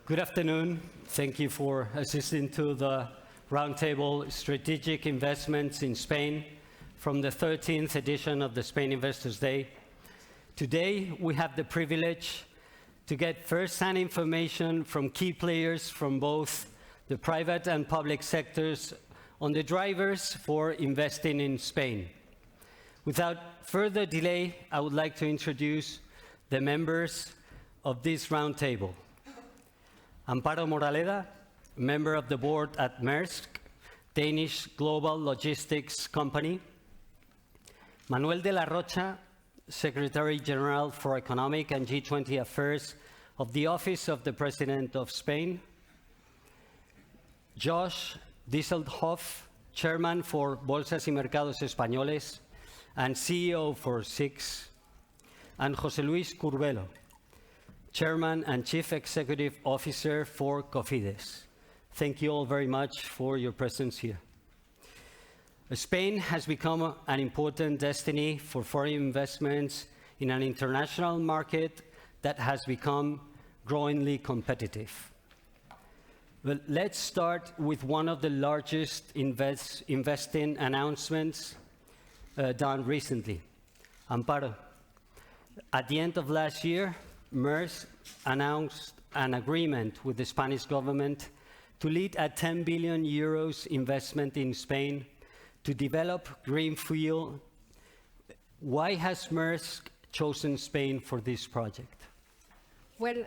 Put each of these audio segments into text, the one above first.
Good afternoon. Thank you for assisting to the Roundtable Strategic Investments in Spain from the 13th edition of the Spain Investors Day. Today, we have the privilege to get first-hand information from key players from both the private and public sectors on the drivers for investing in Spain. Without further delay, I would like to introduce the members of this roundtable. Amparo Moraleda, member of the board at Maersk, Danish global logistics company. Manuel de la Rocha, Secretary General for Economic and G20 Affairs of the Office of the President of Spain. Josh Dieselhoff, Chairman for Bolsas y Mercados Españoles and CEO for XIII. And José Luis Curbelo, Chairman and Chief Executive Officer for Cofides. Thank you all very much for your presence here. Spain has become an important destiny for foreign investments in an international market that has become growingly competitive. Well, let's start with one of the largest investing announcements done recently. Amparo, at the end of last year, Maersk announced an agreement with the Spanish government to lead a 10 billion euros investment in Spain to develop green fuel. Why has Maersk chosen Spain for this project? Well,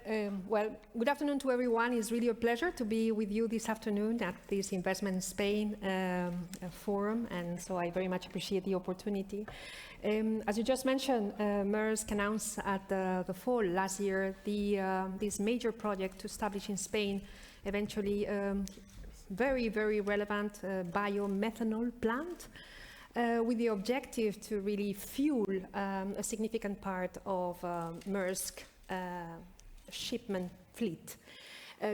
good afternoon to everyone. It's really a pleasure to be with you this afternoon at this Investment in Spain forum, and so I very much appreciate the opportunity. As you just mentioned, Maersk announced at the fall last year this major project to establish in Spain eventually very, very relevant biomethanol plant with the objective to really fuel a significant part of Maersk shipment fleet.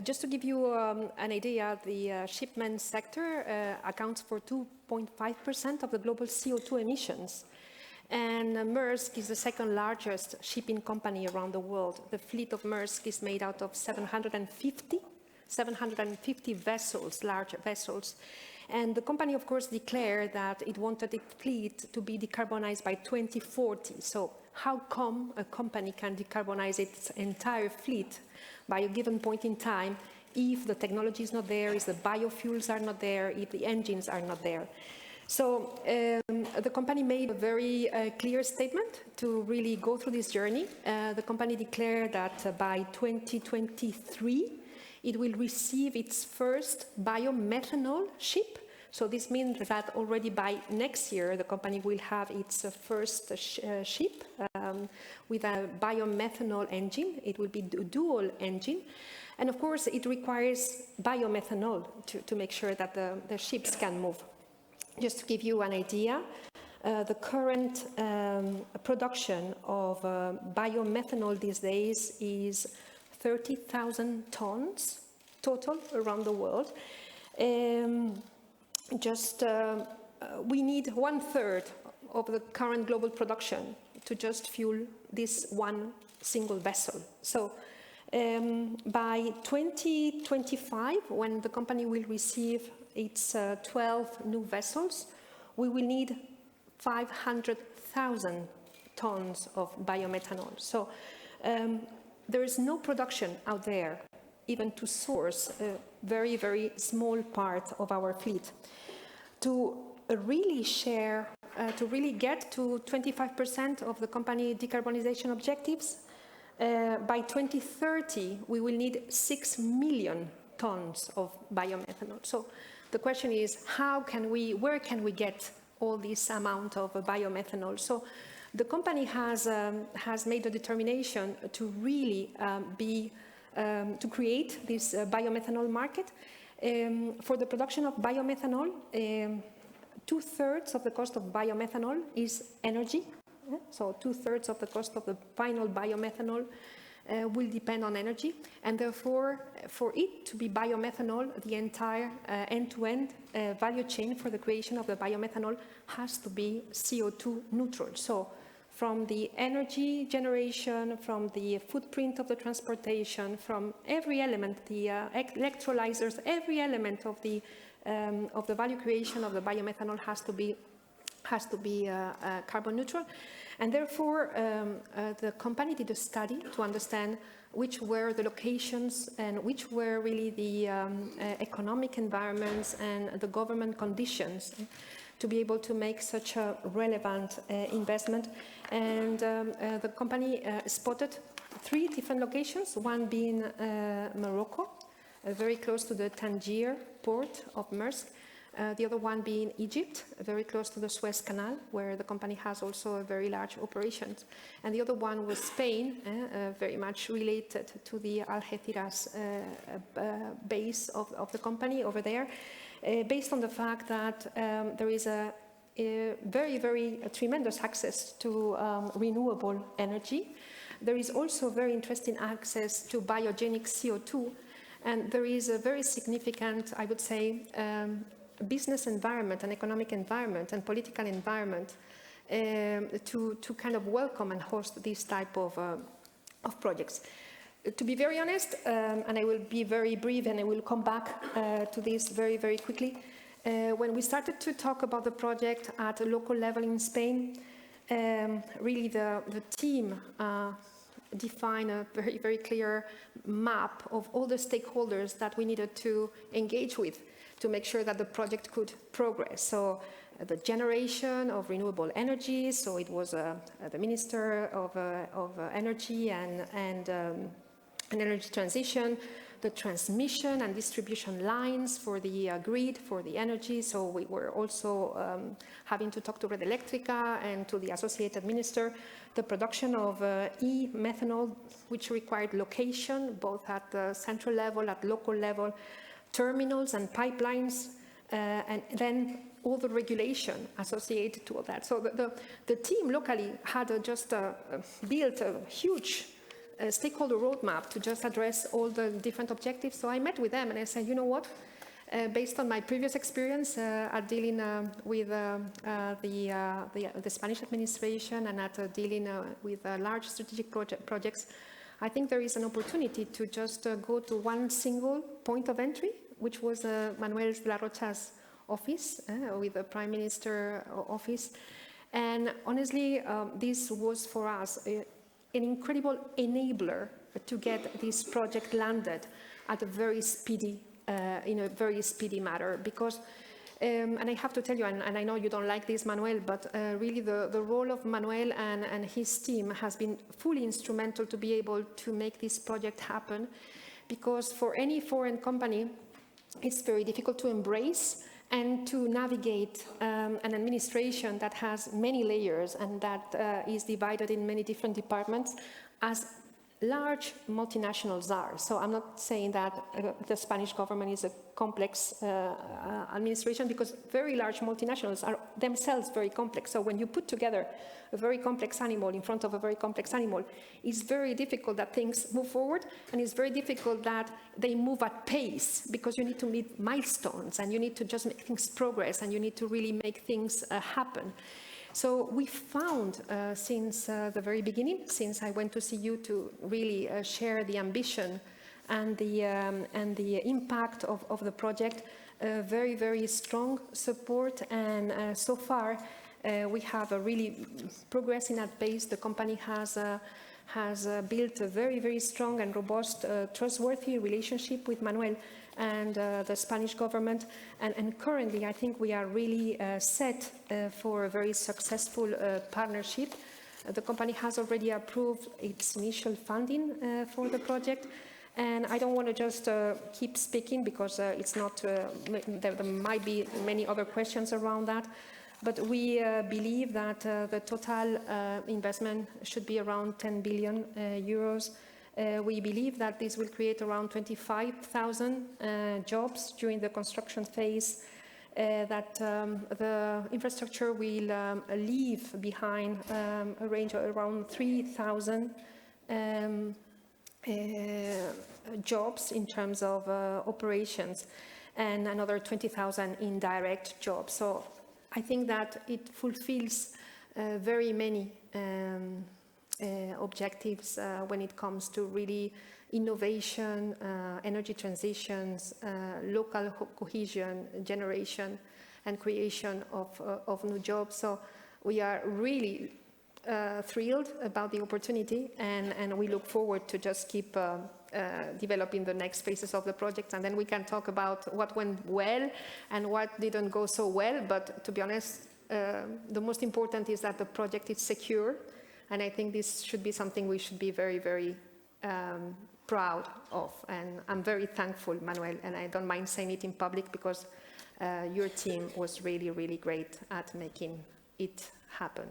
Just to give you an idea, the shipment sector accounts for 2.5% of the global CO2 emissions. And Maersk is the second largest shipping company around the world. The fleet of Maersk is made out of 750 vessels, large vessels. And the company, of course, declared that it wanted its fleet to be decarbonized by 2040. So how come a company can decarbonize its entire fleet by a given point in time if the technology is not there, if the biofuels are not there, if the engines are not there? So the company made a very clear statement to really go through this journey. The company declared that by 2023, it will receive its first biomethanol ship. So this means that already by next year, the company will have its first ship with a biomethanol engine. It will be a dual engine. And of course, it requires biomethanol to make sure that the ships can move. Just to give you an idea, the current production of biomethanol these days is 30,000 tons total around the world. We need 1/3 of the current global production to just fuel this one single vessel. So by 2025, when the company will receive its 12 new vessels, we will need 500,000 tons of biomethanol. So there is no production out there even to source a very, very small part of our fleet. To really share, to really get to 25% of the company decarbonization objectives, by 2030, we will need 6 million tons of biomethanol. So the question is, where can we get all this amount of biomethanol? So the company has made a determination to really to create this biomethanol market. For the production of biomethanol, 2/3 of the cost of biomethanol is energy. So 2/3 of the cost of the final biomethanol will depend on energy. And therefore, for it to be biomethanol, the entire end-to-end value chain for the creation of the biomethanol has to be CO2 neutral. So from the energy generation, from the footprint of the transportation, from every element, the electrolyzers, every element of the value creation of the biomethanol has to be carbon neutral. And therefore, the company did a study to understand which were the locations and which were really the economic environments and the government conditions to be able to make such a relevant investment. And the company spotted 3 different locations, one being Morocco, very close to the Tangier port of Maersk, the other one being Egypt, very close to the Suez Canal, where the company has also a very large operations. And the other one was Spain, very much related to the Algeciras base of the company over there, based on the fact that there is a very tremendous access to renewable energy. There is also very interesting access to biogenic CO2, and there is a very significant, I would say, business environment and economic environment and political environment to kind of welcome and host this type of projects. To be very honest, and I will be very brief and I will come back to this very quickly, when we started to talk about the project at a local level in Spain, really the team defined a very clear map of all the stakeholders that we needed to engage with to make sure that the project could progress. So the generation of renewable energy, so it was the Minister of Energy and Energy Transition, the transmission and distribution lines for the grid, for the energy. So we were also having to talk to Red Eléctrica and to the associated minister, the production of e-methanol, which required location, both at the central level, at local level, terminals and pipelines, and then all the regulation associated to all that. So the team locally had just built a huge stakeholder roadmap to just address all the different objectives. So I met with them and I said, you know what, based on my previous experience at dealing with the Spanish administration and at dealing with large strategic projects, I think there is an opportunity to just go to one single point of entry, which was Manuel de la Rocha's office with the Prime Minister office. And honestly, this was for us an incredible enabler to get this project landed at a very speedy, in a very speedy manner. Because, and I have to tell you, and I know you don't like this, Manuel, but really the role of Manuel and his team has been fully instrumental to be able to make this project happen. Because for any foreign company, it's very difficult to embrace and to navigate an administration that has many layers and that is divided in many different departments, as large multinationals are. So I'm not saying that the Spanish government is a complex administration, because very large multinationals are themselves very complex. So when you put together a very complex animal in front of a very complex animal, it's very difficult that things move forward, and it's very difficult that they move at pace, because you need to meet milestones and you need to just make things progress and you need to really make things happen. So we found since the very beginning, since I went to see you to really share the ambition and the impact of the project, very strong support, and so far we have a really progressing at pace. The company has built a very strong and robust, trustworthy relationship with Manuel and the Spanish government, and currently I think we are really set for a very successful partnership. The company has already approved its initial funding for the project, and I don't want to just keep speaking, because it's not, there might be many other questions around that, but we believe that the total investment should be around 10 billion euros. We believe that this will create around 25,000 jobs during the construction phase, that the infrastructure will leave behind a range of around 3,000 jobs in terms of operations, and another 20,000 indirect jobs. So I think that it fulfills very many objectives when it comes to really innovation, energy transitions, local cohesion, generation and creation of new jobs. So we are really thrilled about the opportunity, and we look forward to just keep developing the next phases of the project, and then we can talk about what went well and what didn't go so well. But to be honest, the most important is that the project is secure, and I think this should be something we should be very, very proud of. And I'm very thankful, Manuel, and I don't mind saying it in public, because your team was really, really great at making it happen.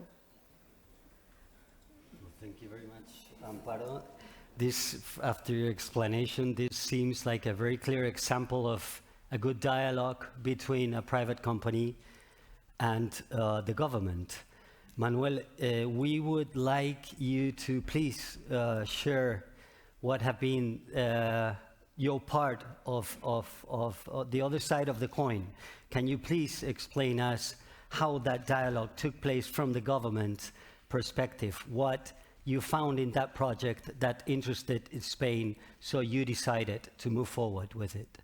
Thank you very much, Amparo. This, after your explanation, this seems like a very clear example of a good dialogue between a private company and the government. Manuel, we would like you to please share what have been your part of the other side of the coin. Can you please explain us how that dialogue took place from the government perspective? What you found in that project that interested in Spain, so you decided to move forward with it?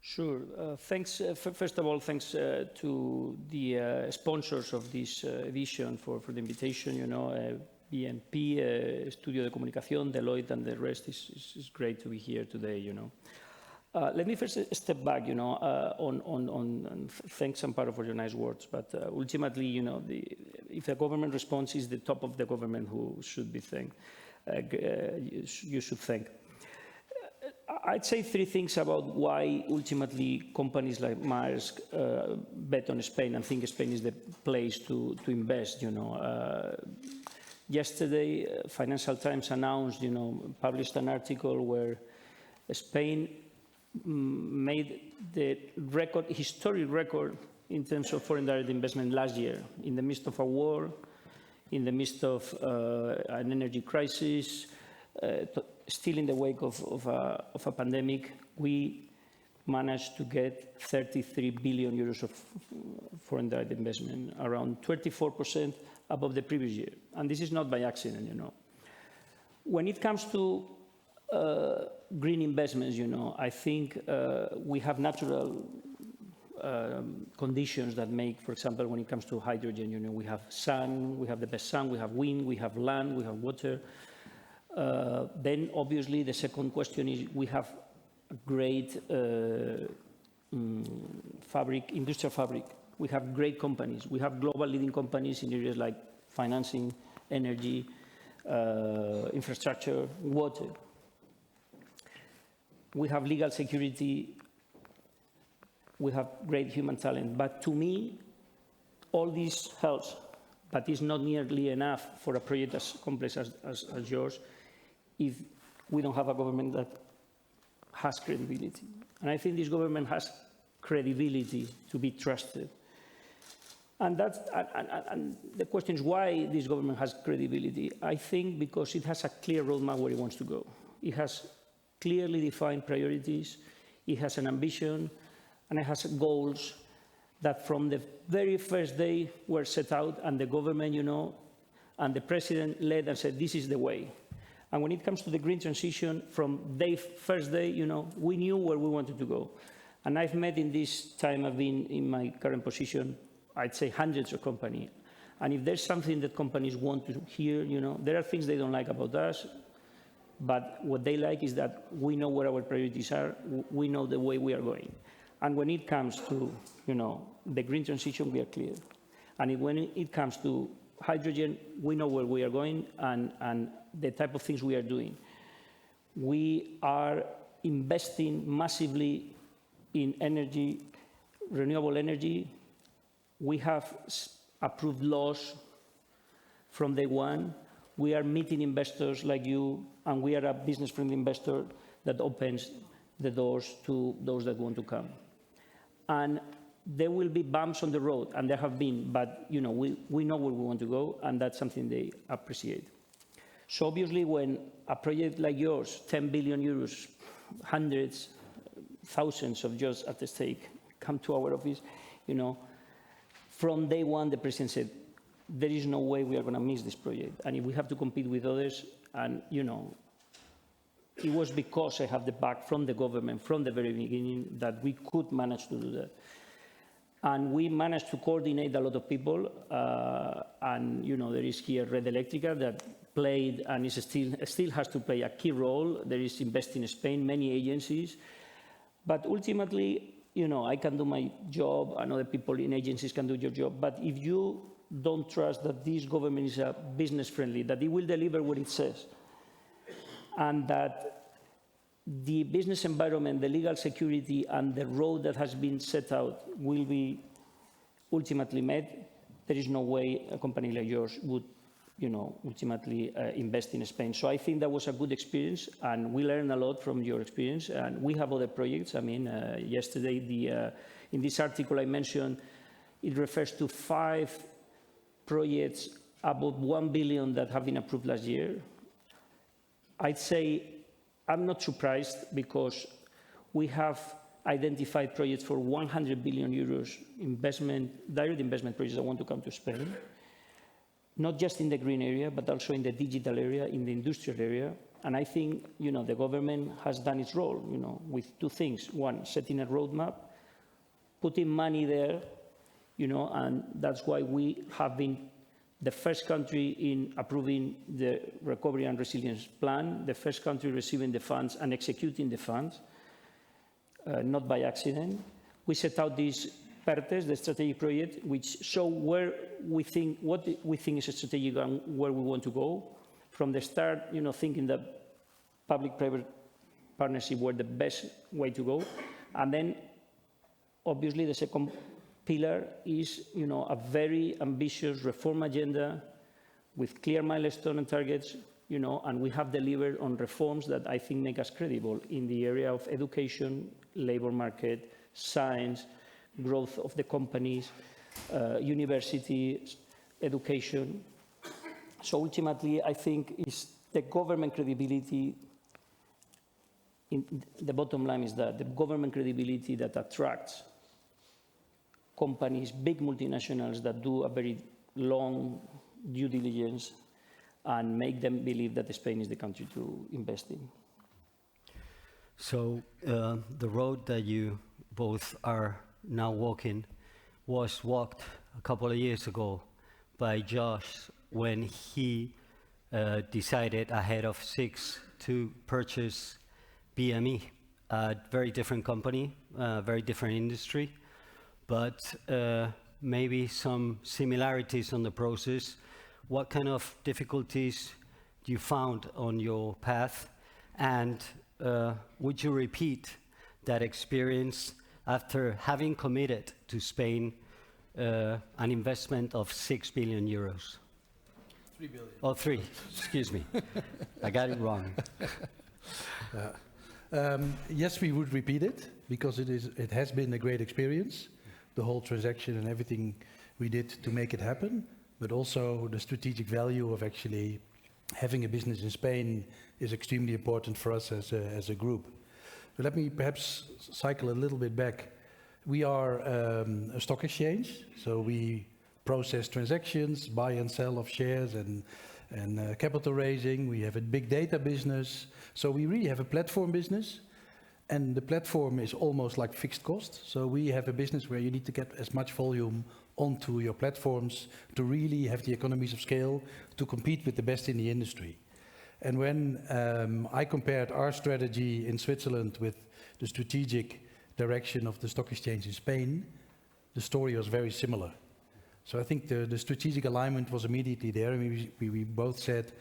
Sure. Thanks. First of all, thanks to the sponsors of this edition for the invitation. You know, BNP, Estudio de Comunicación, Deloitte, and the rest. Is great to be here today. You know. Let me first step back. You know, on thanks, Amparo, for your nice words. But ultimately, you know, if the government response is the top of the government who should be thanked, you should thank. I'd say three things about why ultimately companies like Maersk bet on Spain and think Spain is the place to invest. You know, yesterday, Financial Times announced, you know, published an article where Spain made the historic record in terms of foreign direct investment last year, in the midst of a war, in the midst of an energy crisis, still in the wake of a pandemic. We managed to get 33 billion euros of foreign direct investment, around 24% above the previous year. And this is not by accident, you know. When it comes to green investments, you know, I think we have natural conditions that make, for example, when it comes to hydrogen, you know, we have sun, we have the best sun, we have wind, we have land, we have water. Then, obviously, the second question is we have a great industrial fabric. We have great companies. We have global leading companies in areas like financing, energy, infrastructure, water. We have legal security. We have great human talent. But to me, all this helps, but it's not nearly enough for a project as complex as yours if we don't have a government that has credibility. And I think this government has credibility to be trusted. And the question is why this government has credibility. I think because it has a clear roadmap where it wants to go. It has clearly defined priorities, it has an ambition, and it has goals that from the very first day were set out, and the government, you know, and the president led and said, this is the way. And when it comes to the green transition, from first day, you know, we knew where we wanted to go. And I've met in this time I've been in my current position, I'd say hundreds of companies. And if there's something that companies want to hear, you know, there are things they don't like about us, but what they like is that we know where our priorities are, we know the way we are going. And when it comes to, you know, the green transition, we are clear. And when it comes to hydrogen, we know where we are going and the type of things we are doing. We are investing massively in energy, renewable energy. We have approved laws from day one. We are meeting investors like you, and we are a business-friendly investor that opens the doors to those that want to come. And there will be bumps on the road, and there have been, but you know, we know where we want to go, and that's something they appreciate. So obviously, when a project like yours, 10 billion euros, hundreds, thousands of jobs at stake, come to our office, you know, from day one, the president said, there is no way we are going to miss this project. And if we have to compete with others, and it was because I have the back from the government from the very beginning that we could manage to do that. And we managed to coordinate a lot of people. And there is here Red Eléctrica that played and is still has to play a key role. There is Invest in Spain, many agencies. But ultimately, I can do my job and other people in agencies can do your job. But if you don't trust that this government is business friendly, that it will deliver what it says, and that the business environment, the legal security, and the road that has been set out will be ultimately met, there is no way a company like yours would, ultimately invest in Spain. So I think that was a good experience, and we learned a lot from your experience. And we have other projects. I mean, yesterday, in this article I mentioned, it refers to 5 projects above 1 billion that have been approved last year. I'd say I'm not surprised because we have identified projects for 100 billion euros investment, direct investment projects that want to come to Spain, not just in the green area, but also in the digital area, in the industrial area. And I think, the government has done its role, with 2 things. One, setting a roadmap, putting money there, and that's why we have been the first country in approving the Recovery and Resilience Plan, the first country receiving the funds and executing the funds, not by accident. We set out these PERTES, the strategic project, which show where we think, what we think is strategic and where we want to go. From the start, thinking that public-private partnership were the best way to go. And then, obviously, the second pillar is, a very ambitious reform agenda with clear milestones and targets, and we have delivered on reforms that I think make us credible in the area of education, labor market, science, growth of the companies, universities, education. So ultimately, I think it's the government credibility. The bottom line is that the government credibility that attracts companies, big multinationals that do a very long due diligence and make them believe that Spain is the country to invest in. So the road that you both are now walking was walked a couple of years ago by Josh when he decided ahead of XIII to purchase BME, a very different company, very different industry, but maybe some similarities on the process. What kind of difficulties you found on your path, and would you repeat that experience after having committed to Spain an investment of 6 billion euros? 3 billion. Oh, 3, excuse me. I got it wrong. Yes, we would repeat it because it has been a great experience, the whole transaction and everything we did to make it happen, but also the strategic value of actually having a business in Spain is extremely important for us as a group. But let me perhaps cycle a little bit back. We are a stock exchange, so we process transactions, buy and sell of shares and capital raising. We have a big data business, so we really have a platform business. And the platform is almost like fixed cost. So we have a business where you need to get as much volume onto your platforms to really have the economies of scale to compete with the best in the industry. And when I compared our strategy in Switzerland with the strategic direction of the stock exchange in Spain, the story was very similar. So I think the strategic alignment was immediately there. And we both said,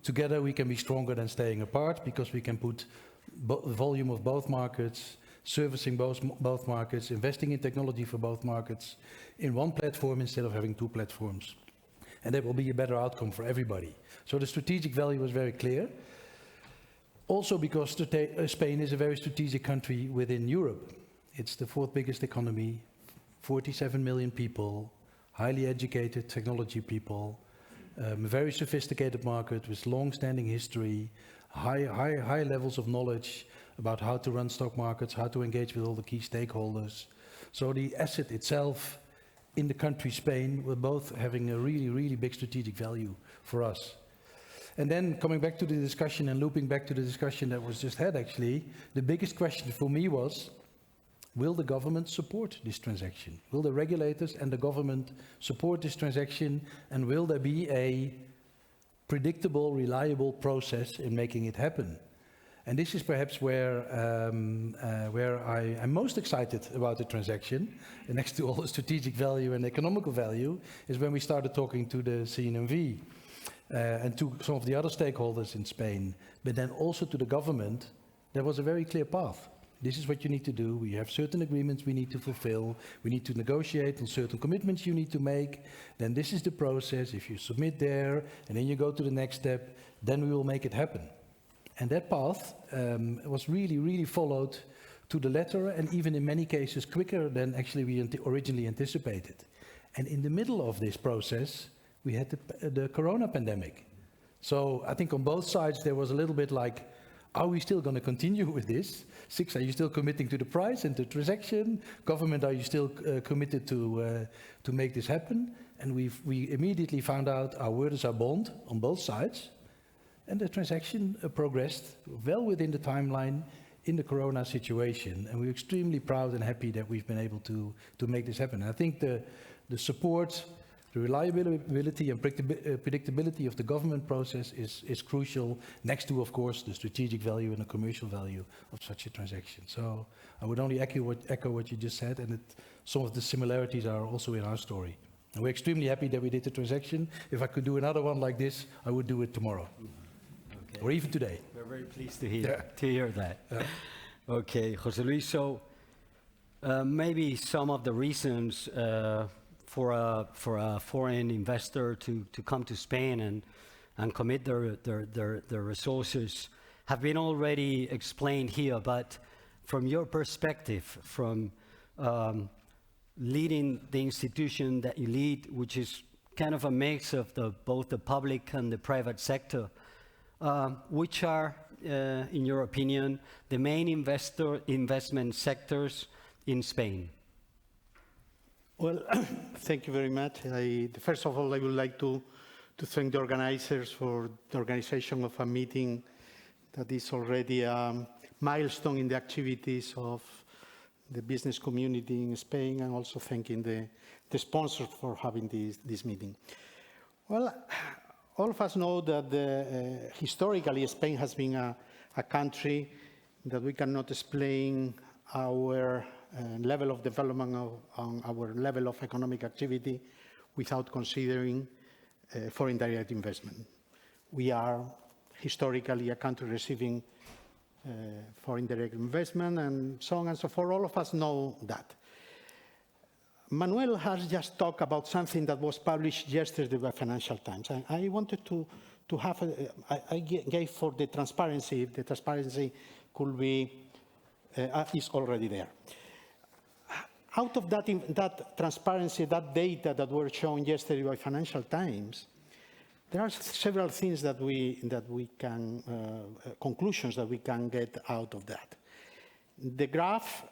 together we can be stronger than staying apart because we can put the volume of both markets, servicing both markets, investing in technology for both markets in one platform instead of having 2 platforms. And that will be a better outcome for everybody. So the strategic value was very clear. Also because Spain is a very strategic country within Europe. It's the 4th biggest economy, 47 million people, highly educated technology people, a very sophisticated market with long-standing history, high levels of knowledge about how to run stock markets, how to engage with all the key stakeholders. So the asset itself in the country Spain were both having a really, really big strategic value for us. And then coming back to the discussion and looping back to the discussion that was just had actually, the biggest question for me was, will the government support this transaction? Will the regulators and the government support this transaction, and will there be a predictable, reliable process in making it happen? And this is perhaps where I am most excited about the transaction, and next to all the strategic value and economical value, is when we started talking to the CNMV and to some of the other stakeholders in Spain, but then also to the government. There was a very clear path. This is what you need to do. We have certain agreements we need to fulfill. We need to negotiate on certain commitments you need to make. Then this is the process. If you submit there and then you go to the next step, then we will make it happen. And that path was really, really followed to the letter, and even in many cases quicker than actually we originally anticipated. And in the middle of this process, we had the corona pandemic. So I think on both sides there was a little bit like, are we still going to continue with this? Six, are you still committing to the price and the transaction? Government, are you still committed to make this happen? And we immediately found out our word is our bond on both sides. And the transaction progressed well within the timeline in the corona situation. And we're extremely proud and happy that we've been able to make this happen. And I think the support, the reliability and predictability of the government process is crucial, next to, of course, the strategic value and the commercial value of such a transaction. So I would only echo what you just said, and some of the similarities are also in our story. And we're extremely happy that we did the transaction. If I could do another one like this, I would do it tomorrow. Okay. Or even today. We're very pleased to hear that. Okay, José Luis, so maybe some of the reasons for a foreign investor to come to Spain and commit their resources have been already explained here, but from your perspective, from leading the institution that you lead, which is kind of a mix of both the public and the private sector, which are, in your opinion, the main investment sectors in Spain? Well, thank you very much. First of all, I would like to thank the organizers for the organization of a meeting that is already a milestone in the activities of the business community in Spain, and also thanking the sponsors for having this meeting. Well, all of us know that historically Spain has been a country that we cannot explain our level of development on our level of economic activity without considering foreign direct investment. We are historically a country receiving foreign direct investment and so on and so forth. All of us know that. Manuel has just talked about something that was published yesterday by Financial Times. I wanted to have, I gave for the transparency, if the transparency could be, is already there. Out of that transparency, that data that were shown yesterday by Financial Times, there are several things that we can, conclusions that we can get out of that. The graph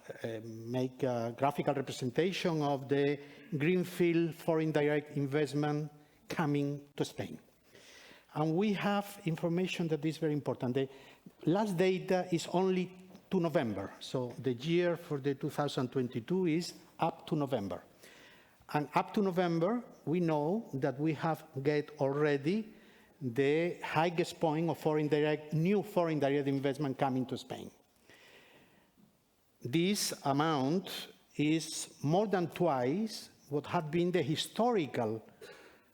make a graphical representation of the greenfield foreign direct investment coming to Spain. And we have information that is very important. The last data is only to November. So the year for the 2022 is up to November. And up to November, we know that we have get already the highest point of new foreign direct investment coming to Spain. This amount is more than twice what had been the historical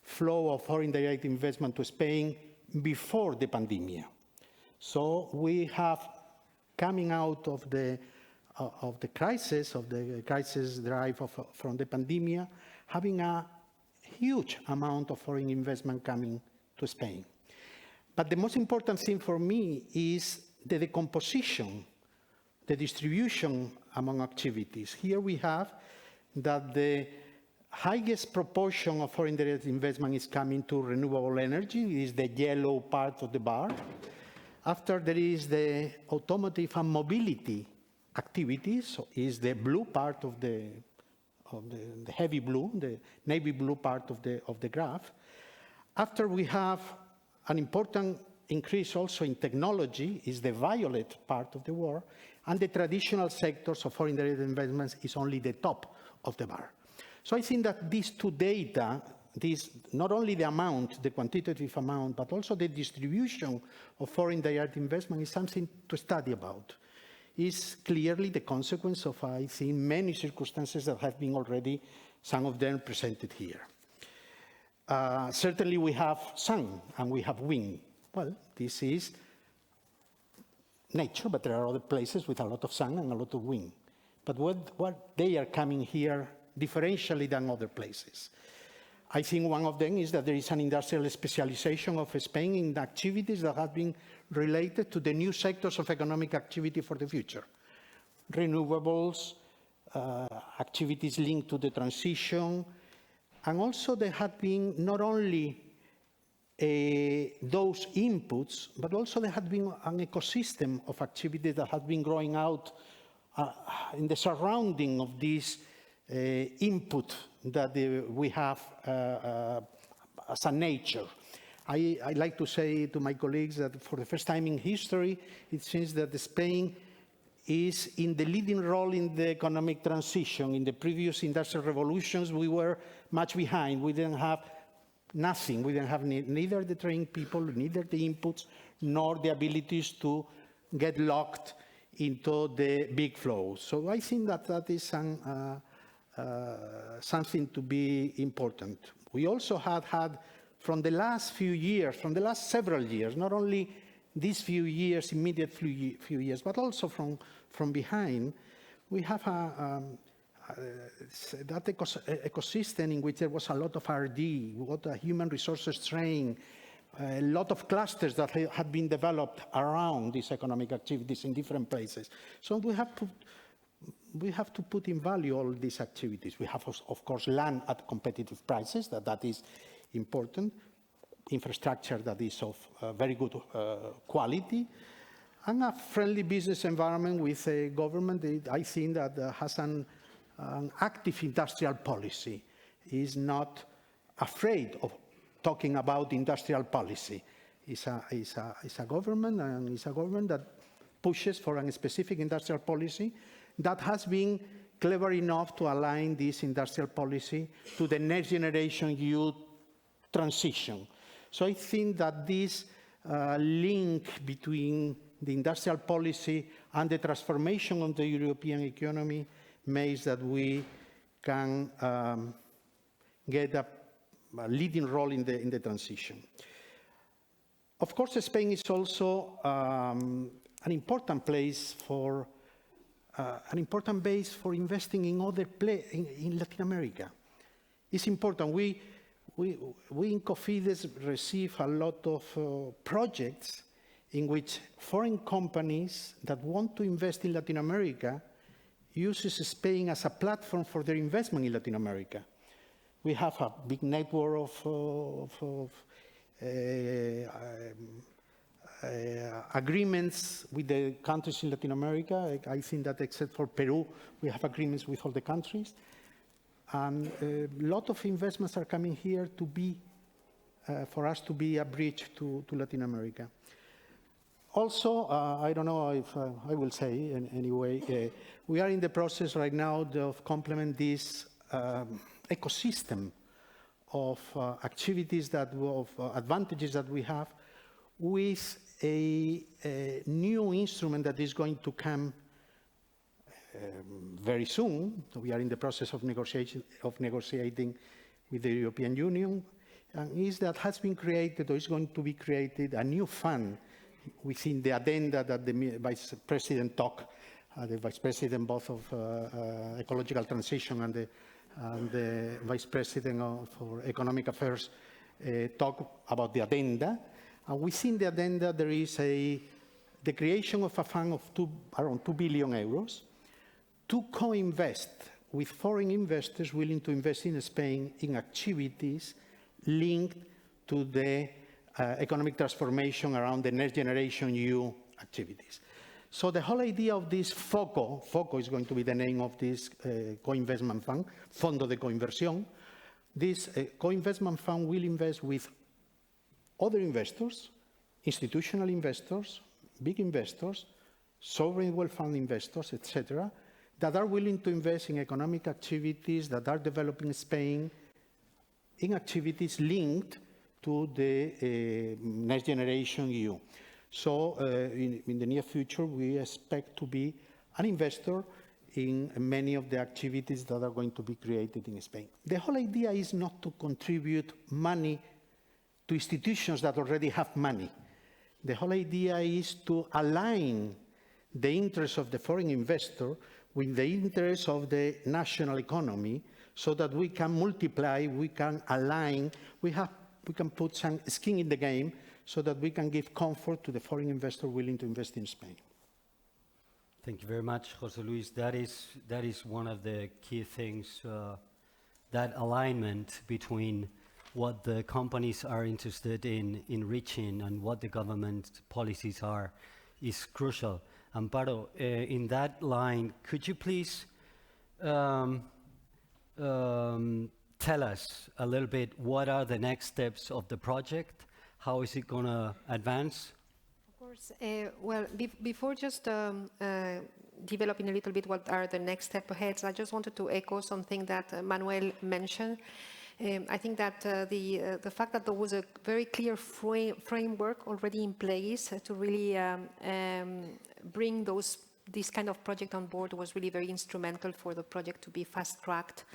flow of foreign direct investment to Spain before the pandemic. So we have, coming out of the crisis derived from the pandemic, having a huge amount of foreign investment coming to Spain. But the most important thing for me is the decomposition, the distribution among activities. Here we have that the highest proportion of foreign direct investment is coming to renewable energy. It is the yellow part of the bar. After there is the automotive and mobility activities, so is the blue part of the heavy blue, the navy blue part of the graph. After we have an important increase also in technology, is the violet part of the war, and the traditional sectors of foreign direct investments is only the top of the bar. So I think that these two data, not only the amount, the quantitative amount, but also the distribution of foreign direct investment is something to study about. Is clearly the consequence of, I think, many circumstances that have been already, some of them presented here. Certainly we have sun and we have wind. Well, this is nature, but there are other places with a lot of sun and a lot of wind. But what they are coming here differentially than other places. I think one of them is that there is an industrial specialization of Spain in activities that have been related to the new sectors of economic activity for the future. Renewables, activities linked to the transition, and also there have been not only those inputs, but also there had been an ecosystem of activity that has been growing out in the surrounding of this input that we have as a nature. I like to say to my colleagues that for the first time in history, it seems that Spain is in the leading role in the economic transition. In the previous industrial revolutions, we were much behind. We didn't have nothing. We didn't have neither the trained people, neither the inputs, nor the abilities to get locked into the big flows. So I think that that is something to be important. We also had from the last few years, from the last several years, not only these few years, immediate few years, but also from behind, we have that ecosystem in which there was a lot of R&D, a lot of human resources training, a lot of clusters that had been developed around these economic activities in different places. So we have to put in value all these activities. We have, of course, land at competitive prices, that is important, infrastructure that is of very good quality, and a friendly business environment with a government that I think that has an active industrial policy, is not afraid of talking about industrial policy. It's a government, and it's a government that pushes for a specific industrial policy that has been clever enough to align this industrial policy to the next generation youth transition. So I think that this link between the industrial policy and the transformation of the European economy makes that we can get a leading role in the transition. Of course, Spain is also an important place for an important base for investing in other in Latin America. It's important. We in COFIDES receive a lot of projects in which foreign companies that want to invest in Latin America uses Spain as a platform for their investment in Latin America. We have a big network of agreements with the countries in Latin America. I think that except for Peru, we have agreements with all the countries. And a lot of investments are coming here to be, for us to be a bridge to Latin America. Also, I don't know if I will say in any way, we are in the process right now of complement this ecosystem of activities of advantages that we have with a new instrument that is going to come very soon. We are in the process of negotiating with the European Union, and is that has been created or is going to be created a new fund within the addenda that the Vice President talked, the Vice President both of ecological transition and the Vice President for Economic Affairs talk about the addenda. And within the addenda there is the creation of a fund of around 2 billion euros to co-invest with foreign investors willing to invest in Spain in activities linked to the economic transformation around the next generation EU activities. So the whole idea of this FOCO is going to be the name of this co-investment fund, Fondo de Coinversión. This co-investment fund will invest with other investors, institutional investors, big investors, sovereign wealth fund investors, etc., that are willing to invest in economic activities that are developing Spain in activities linked to the Next Generation EU. So in the near future, we expect to be an investor in many of the activities that are going to be created in Spain. The whole idea is not to contribute money to institutions that already have money. The whole idea is to align the interests of the foreign investor with the interests of the national economy so that we can multiply, we can align, we can put some skin in the game so that we can give comfort to the foreign investor willing to invest in Spain. Thank you very much, José Luis. That is one of the key things, that alignment between what the companies are interested in reaching and what the government policies are is crucial. Amparo, in that line, could you please tell us a little bit what are the next steps of the project? How is it going to advance? Of course. Well, before just developing a little bit what are the next step ahead, I just wanted to echo something that Manuel mentioned. I think that the fact that there was a very clear framework already in place to really bring this kind of project on board was really very instrumental for the project to be fast-tracked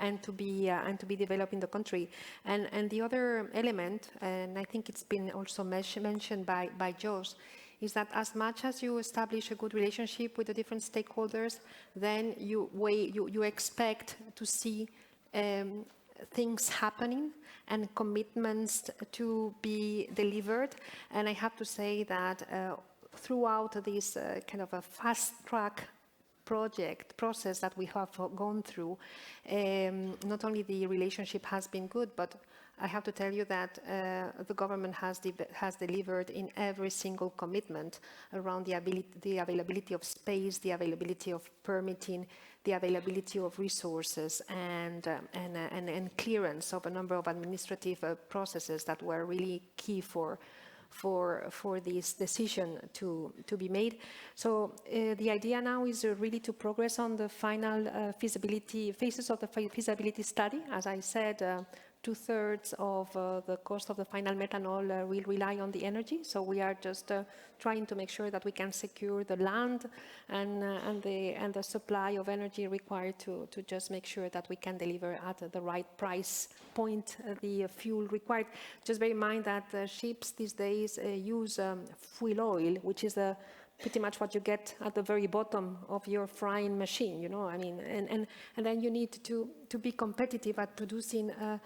and to be developed in the country. And the other element, and I think it's been also mentioned by Jos, is that as much as you establish a good relationship with the different stakeholders, then you expect to see things happening and commitments to be delivered. And I have to say that throughout this kind of a fast-track process that we have gone through, not only the relationship has been good, but I have to tell you that the government has delivered in every single commitment around the availability of space, the availability of permitting, the availability of resources, and clearance of a number of administrative processes that were really key for this decision to be made. So the idea now is really to progress on the final phases of the feasibility study. As I said, 2/3 of the cost of the final methanol will rely on the energy. So we are just trying to make sure that we can secure the land and the supply of energy required to just make sure that we can deliver at the right price point the fuel required. Just bear in mind that ships these days use fuel oil, which is pretty much what you get at the very bottom of your frying machine, you know. I mean, and then you need to be competitive at producing a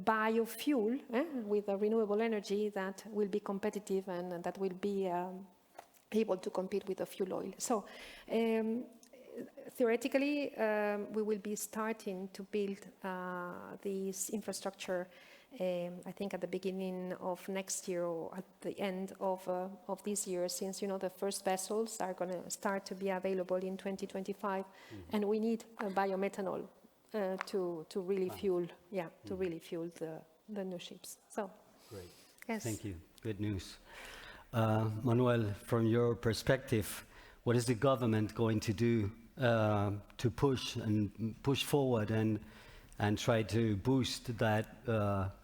biofuel with a renewable energy that will be competitive and that will be able to compete with the fuel oil. So theoretically, we will be starting to build this infrastructure I think at the beginning of next year or at the end of this year, since, you know, the first vessels are going to start to be available in 2025, and we need biomethanol to really fuel, to really fuel the new ships. So, great. Yes. Thank you. Good news. Manuel, from your perspective, what is the government going to do to push forward and try to boost that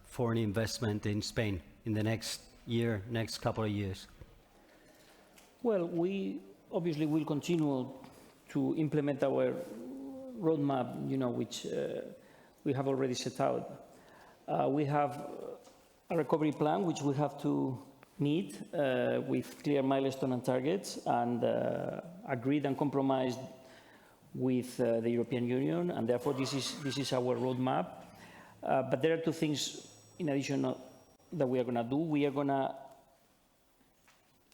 foreign investment in Spain in the next couple of years? Well, we obviously will continue to implement our roadmap, you know, which we have already set out. We have a recovery plan which we have to meet with clear milestones and targets, and agreed and compromised with the European Union, and therefore this is our roadmap. But there are two things in addition that we are going to do. We are going to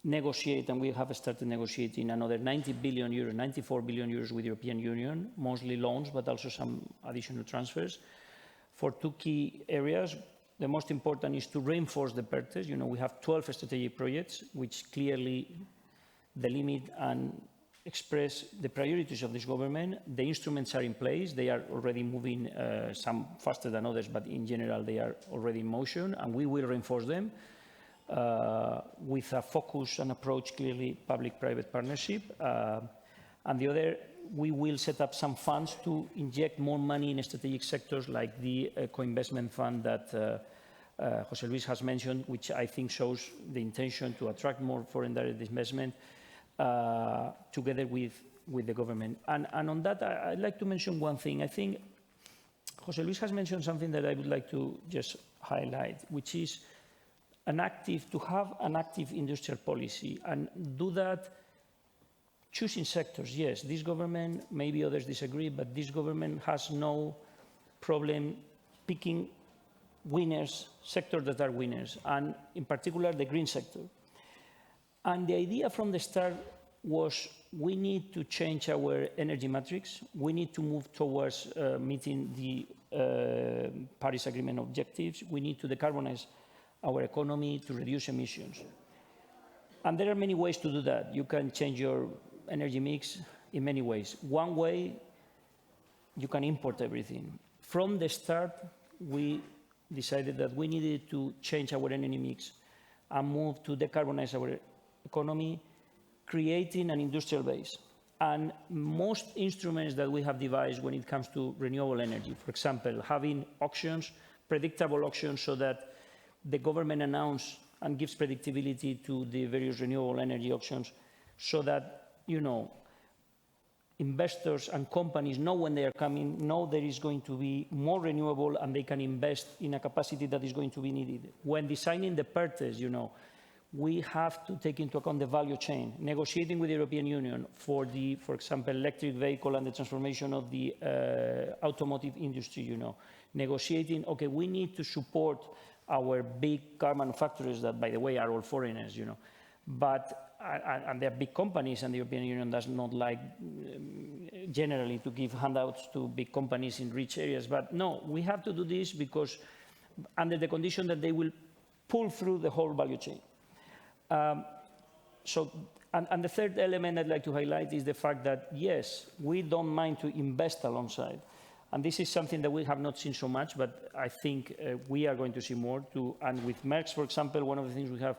negotiate, and we have started negotiating another 90 billion euros, 94 billion euros with the European Union, mostly loans, but also some additional transfers for two key areas. The most important is to reinforce the PERTEs. You know, we have 12 strategic projects which clearly the limit and express the priorities of this government. The instruments are in place. They are already moving, some faster than others, but in general, they are already in motion, and we will reinforce them with a focus and approach, clearly public-private partnership. And the other, we will set up some funds to inject more money in strategic sectors like the co-investment fund that José Luis has mentioned, which I think shows the intention to attract more foreign direct investment together with the government. And on that, I'd like to mention one thing. I think José Luis has mentioned something that I would like to just highlight, which is to have an active industrial policy and do that choosing sectors. Yes, this government, maybe others disagree, but this government has no problem picking winners, sectors that are winners, and in particular the green sector. And the idea from the start was we need to change our energy matrix. We need to move towards meeting the Paris Agreement objectives. We need to decarbonize our economy to reduce emissions. And there are many ways to do that. You can change your energy mix in many ways. One way, you can import everything. From the start, we decided that we needed to change our energy mix and move to decarbonize our economy, creating an industrial base. And most instruments that we have devised when it comes to renewable energy, for example, having auctions, predictable auctions, so that the government announces and gives predictability to the various renewable energy auctions, so that, you know, investors and companies know when they are coming, know there is going to be more renewable, and they can invest in a capacity that is going to be needed. When designing the purchase, you know, we have to take into account the value chain, negotiating with the European Union for the, for example, electric vehicle and the transformation of the automotive industry, you know, negotiating, okay, we need to support our big car manufacturers that, by the way, are all foreigners, you know, but and they're big companies, and the European Union does not like generally to give handouts to big companies in rich areas. But no, we have to do this because under the condition that they will pull through the whole value chain. And the third element I'd like to highlight is the fact that, yes, we don't mind to invest alongside. And this is something that we have not seen so much, but I think we are going to see more too. And with Merckx, for example, one of the things we have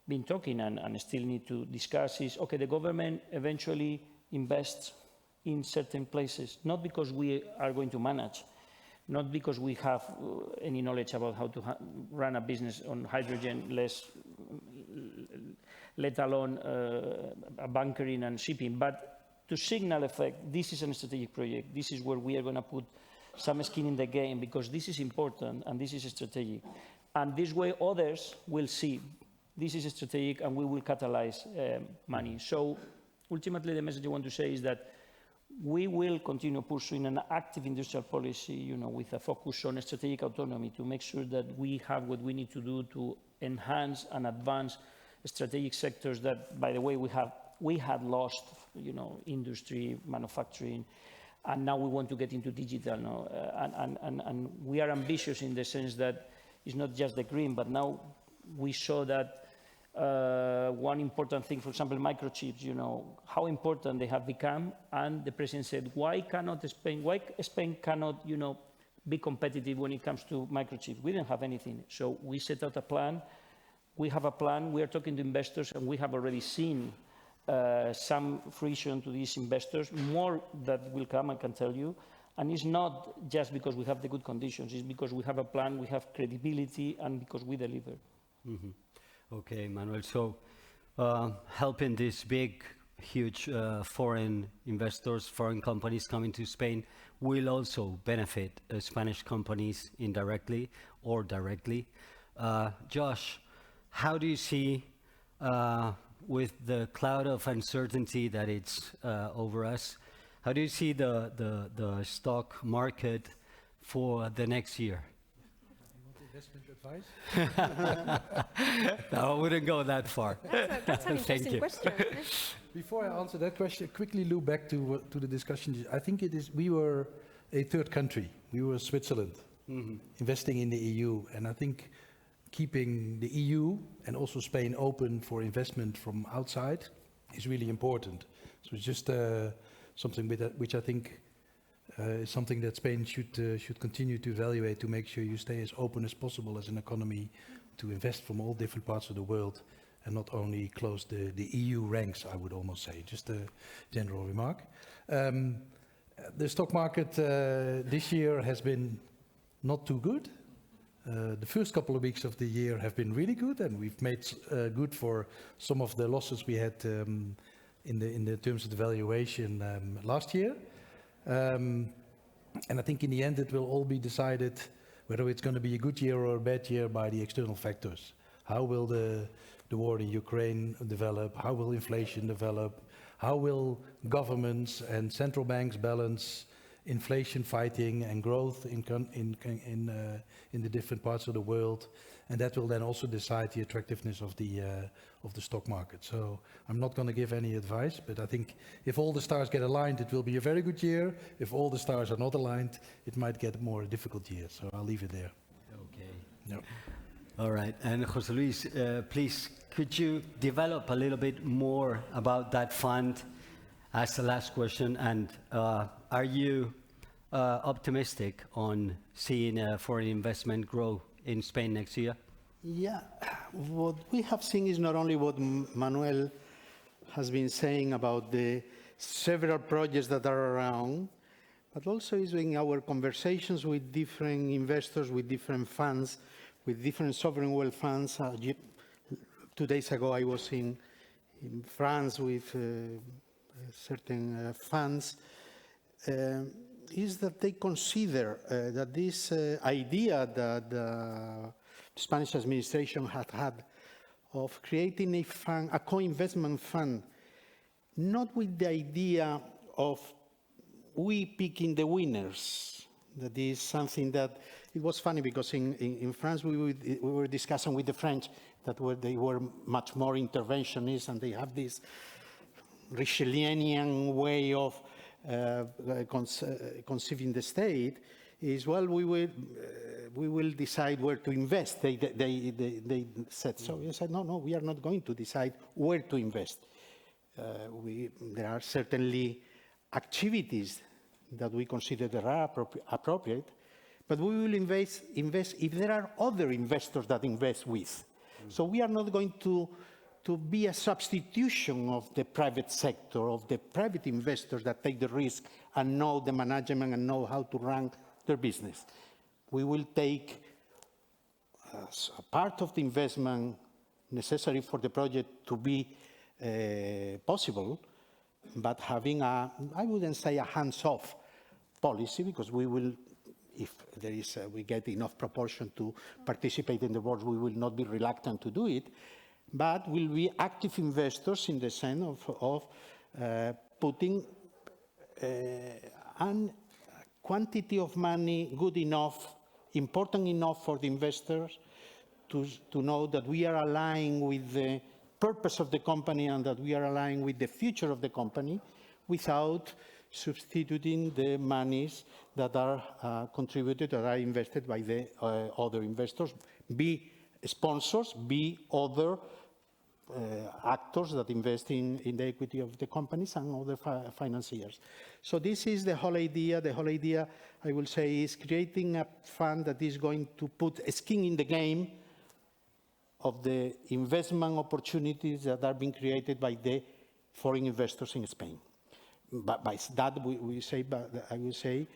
been talking and still need to discuss is, okay, the government eventually invests in certain places, not because we are going to manage, not because we have any knowledge about how to run a business on hydrogen, let alone bunkering and shipping, but to signal effect, this is a strategic project. This is where we are going to put some skin in the game, because this is important and this is strategic. And this way others will see this is strategic, and we will catalyze money. So ultimately, the message I want to say is that we will continue pursuing an active industrial policy, you know, with a focus on strategic autonomy to make sure that we have what we need to do to enhance and advance strategic sectors that, by the way, we had lost, you know, industry, manufacturing, and now we want to get into digital now. And we are ambitious in the sense that it's not just the green, but now we saw that one important thing, for example, microchips, you know, how important they have become. And the president said, why Spain cannot, you know, be competitive when it comes to microchips? We didn't have anything. So we set out a plan. We have a plan. We are talking to investors, and we have already seen some fruition to these investors, more that will come, I can tell you. And it's not just because we have the good conditions. It's because we have a plan, we have credibility, and because we deliver. Mm-hmm. Okay, Manuel. So helping these big, huge foreign investors, foreign companies coming to Spain will also benefit Spanish companies indirectly or directly. Josh, how do you see, with the cloud of uncertainty that it's over us, how do you see the stock market for the next year? Investment advice? No, I wouldn't go that far. That's an interesting question. Before I answer that question, quickly loop back to the discussion. I think it is, we were a third country. We were Switzerland, investing in the EU. And I think keeping the EU and also Spain open for investment from outside is really important. So it's just something which I think is something that Spain should continue to evaluate, to make sure you stay as open as possible as an economy to invest from all different parts of the world and not only close the EU ranks, I would almost say. Just a general remark. The stock market this year has been not too good. The first couple of weeks of the year have been really good, and we've made good for some of the losses we had in the terms of the valuation last year. And I think in the end it will all be decided whether it's going to be a good year or a bad year by the external factors. How will the war in Ukraine develop? How will inflation develop? How will governments and central banks balance inflation fighting and growth in the different parts of the world? And that will then also decide the attractiveness of the stock market. So I'm not going to give any advice, but I think if all the stars get aligned, it will be a very good year. If all the stars are not aligned, it might get a more difficult year. So I'll leave it there. Okay. Yep. All right. And José Luis, please, could you develop a little bit more about that fund as the last question? And are you optimistic on seeing foreign investment grow in Spain next year? Yeah, what we have seen is not only what Manuel has been saying about the several projects that are around, but also is in our conversations with different investors, with different funds, with different sovereign wealth funds. 2 days ago I was in France with certain funds, is that they consider that this idea that the Spanish administration had of creating a fund, a co-investment fund, not with the idea of we picking the winners. That is something that, it was funny because in France we were discussing with the French that they were much more interventionist, and they have this Richelieuian way of conceiving the state. Is, well, we will decide where to invest. They said so. We said, no, we are not going to decide where to invest. There are certainly activities that we consider that are appropriate, but we will invest if there are other investors that invest with. So we are not going to be a substitution of the private sector, of the private investors that take the risk and know the management and know how to run their business. We will take a part of the investment necessary for the project to be possible, but having I wouldn't say a hands-off policy, because we will, if there is, we get enough proportion to participate in the board, we will not be reluctant to do it, but will be active investors in the sense of putting a quantity of money good enough, important enough for the investors to know that we are aligned with the purpose of the company and that we are aligned with the future of the company, without substituting the monies that are contributed or are invested by the other investors, be sponsors, be other actors that invest in the equity of the companies and other financiers. So this is the whole idea. The whole idea, I will say, is creating a fund that is going to put skin in the game of the investment opportunities that are being created by the foreign investors in Spain. But by that, I will say,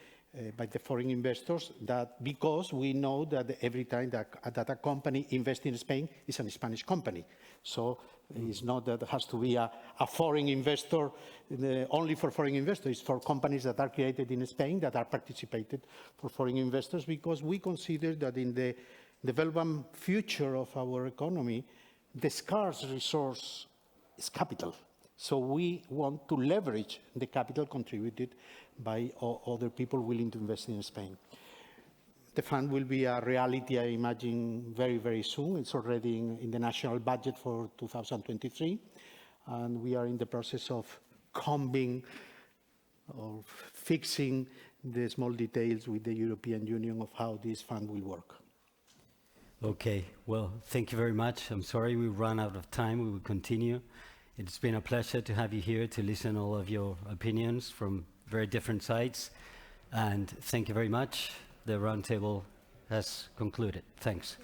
by the foreign investors, that because we know that every time that a company invests in Spain, it's a Spanish company. So it's not that it has to be a foreign investor, only for foreign investors. It's for companies that are created in Spain, that are participated for foreign investors, because we consider that in the development future of our economy, the scarce resource is capital. So we want to leverage the capital contributed by other people willing to invest in Spain. The fund will be a reality, I imagine, very, very soon. It's already in the national budget for 2023. And we are in the process of combing or fixing the small details with the European Union of how this fund will work. Okay, well, thank you very much. I'm sorry we ran out of time. We will continue It's been a pleasure to have you here to listen all of your opinions from very different sides. And thank you very much. The roundtable has concluded. Thanks.